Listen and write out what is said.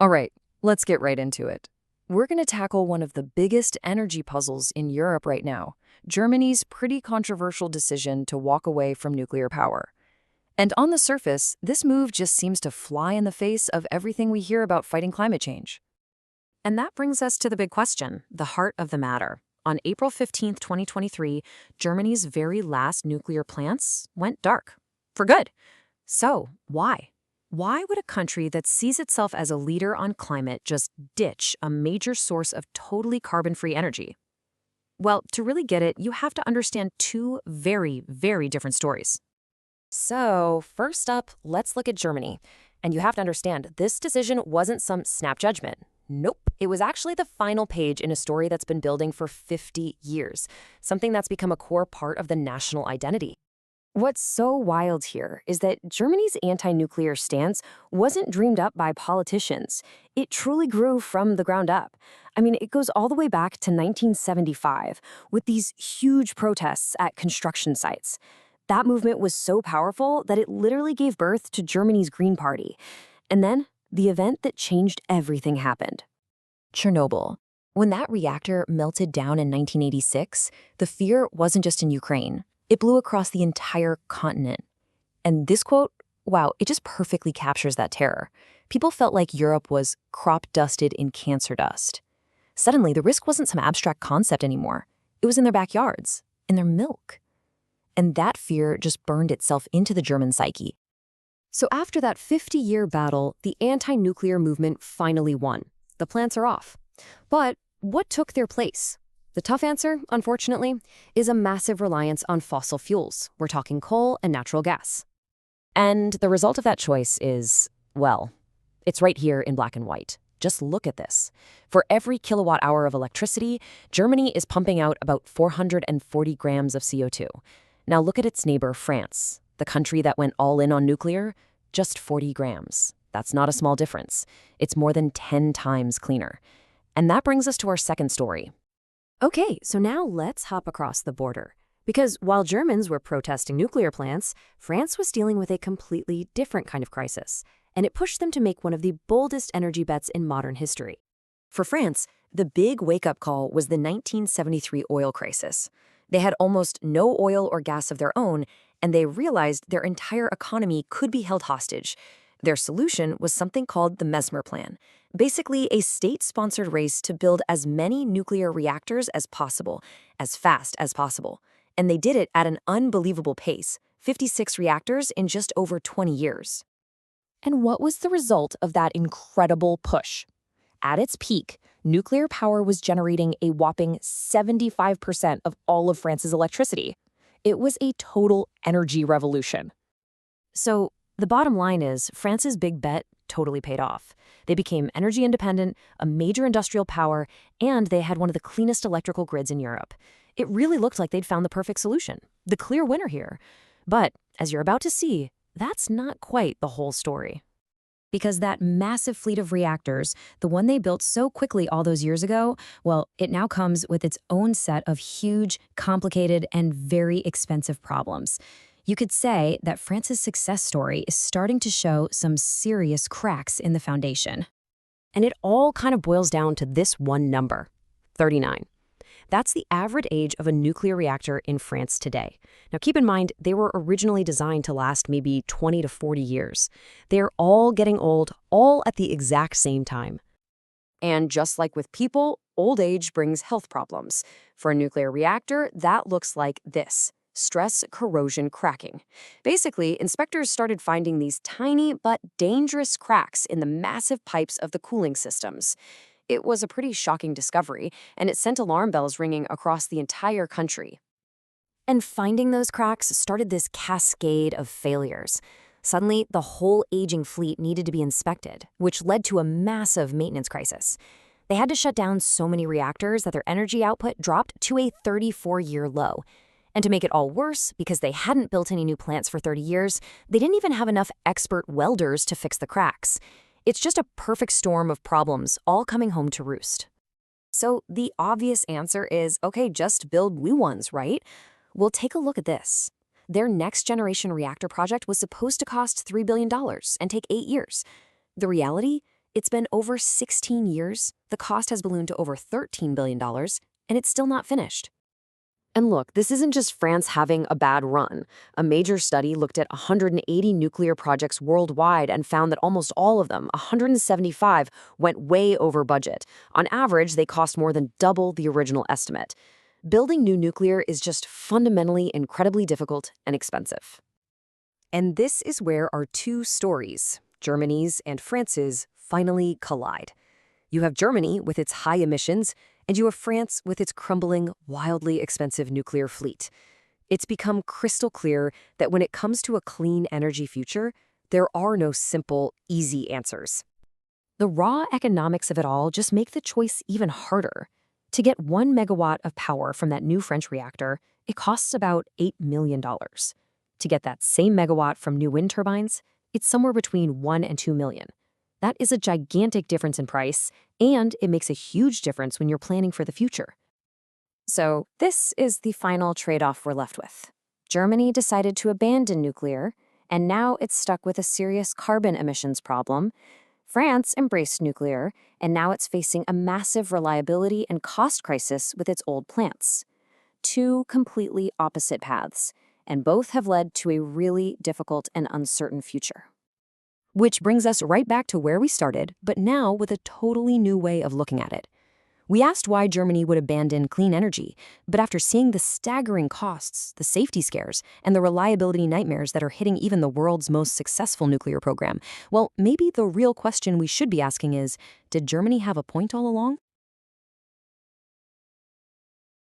All right, let's get right into it. We're going to tackle one of the biggest energy puzzles in Europe right now, Germany's pretty controversial decision to walk away from nuclear power. And on the surface, this move just seems to fly in the face of everything we hear about fighting climate change. And that brings us to the big question, the heart of the matter. On April 15, 2023, Germany's very last nuclear plants went dark. For good. So, why? Why would a country that sees itself as a leader on climate just ditch a major source of totally carbon-free energy? Well, to really get it, you have to understand two very, very different stories. So, first up, let's look at Germany. And you have to understand, this decision wasn't some snap judgment. Nope. It was actually the final page in a story that's been building for 50 years, something that's become a core part of the national identity. What's so wild here is that Germany's anti-nuclear stance wasn't dreamed up by politicians. It truly grew from the ground up. I mean, it goes all the way back to 1975 with these huge protests at construction sites. That movement was so powerful that it literally gave birth to Germany's Green Party. And then the event that changed everything happened. Chernobyl. When that reactor melted down in 1986, the fear wasn't just in Ukraine. It blew across the entire continent. And this quote, wow, it just perfectly captures that terror. People felt like Europe was crop-dusted in cancer dust. Suddenly, the risk wasn't some abstract concept anymore. It was in their backyards, in their milk. And that fear just burned itself into the German psyche. So after that 50-year battle, the anti-nuclear movement finally won. The plants are off. But what took their place? The tough answer, unfortunately, is a massive reliance on fossil fuels. We're talking coal and natural gas. And the result of that choice is, well, it's right here in black and white. Just look at this. For every kilowatt hour of electricity, Germany is pumping out about 440 grams of CO2. Now look at its neighbor, France, the country that went all in on nuclear, just 40 grams. That's not a small difference. It's more than 10 times cleaner. And that brings us to our second story. Okay, so now let's hop across the border. Because while Germans were protesting nuclear plants, France was dealing with a completely different kind of crisis. And it pushed them to make one of the boldest energy bets in modern history. For France, the big wake-up call was the 1973 oil crisis. They had almost no oil or gas of their own, and they realized their entire economy could be held hostage. Their solution was something called the Mesmer Plan, basically a state-sponsored race to build as many nuclear reactors as possible, as fast as possible. And they did it at an unbelievable pace, 56 reactors in just over 20 years. And what was the result of that incredible push? At its peak, nuclear power was generating a whopping 75% of all of France's electricity. It was a total energy revolution. So, the bottom line is, France's big bet totally paid off. They became energy independent, a major industrial power, and they had one of the cleanest electrical grids in Europe. It really looked like they'd found the perfect solution, the clear winner here. But, as you're about to see, that's not quite the whole story. Because that massive fleet of reactors, the one they built so quickly all those years ago, well, it now comes with its own set of huge, complicated, and very expensive problems. You could say that France's success story is starting to show some serious cracks in the foundation. And it all kind of boils down to this one number, 39. That's the average age of a nuclear reactor in France today. Now keep in mind, they were originally designed to last maybe 20 to 40 years. They're all getting old, all at the exact same time. And just like with people, old age brings health problems. For a nuclear reactor, that looks like this: stress corrosion cracking. Basically, inspectors started finding these tiny but dangerous cracks in the massive pipes of the cooling systems. It was a pretty shocking discovery, and it sent alarm bells ringing across the entire country. And finding those cracks started this cascade of failures. Suddenly, the whole aging fleet needed to be inspected, which led to a massive maintenance crisis. They had to shut down so many reactors that their energy output dropped to a 34-year low. And to make it all worse, because they hadn't built any new plants for 30 years, they didn't even have enough expert welders to fix the cracks. It's just a perfect storm of problems, all coming home to roost. So the obvious answer is, okay, just build new ones, right? Well, take a look at this. Their next-generation reactor project was supposed to cost $3 billion and take 8 years. The reality? It's been over 16 years, the cost has ballooned to over $13 billion, and it's still not finished. And look, this isn't just France having a bad run. A major study looked at 180 nuclear projects worldwide and found that almost all of them, 175, went way over budget. On average, they cost more than double the original estimate. Building new nuclear is just fundamentally incredibly difficult and expensive. And this is where our two stories, Germany's and France's, finally collide. You have Germany with its high emissions, and you have France with its crumbling, wildly expensive nuclear fleet. It's become crystal clear that when it comes to a clean energy future, there are no simple, easy answers. The raw economics of it all just make the choice even harder. To get 1 megawatt of power from that new French reactor, it costs about $8 million. To get that same megawatt from new wind turbines, it's somewhere between 1 and 2 million. That is a gigantic difference in price, and it makes a huge difference when you're planning for the future. So this is the final trade-off we're left with. Germany decided to abandon nuclear, and now it's stuck with a serious carbon emissions problem. France embraced nuclear, and now it's facing a massive reliability and cost crisis with its old plants. Two completely opposite paths, and both have led to a really difficult and uncertain future. Which brings us right back to where we started, but now with a totally new way of looking at it. We asked why Germany would abandon clean energy, but after seeing the staggering costs, the safety scares, and the reliability nightmares that are hitting even the world's most successful nuclear program, well, maybe the real question we should be asking is, did Germany have a point all along?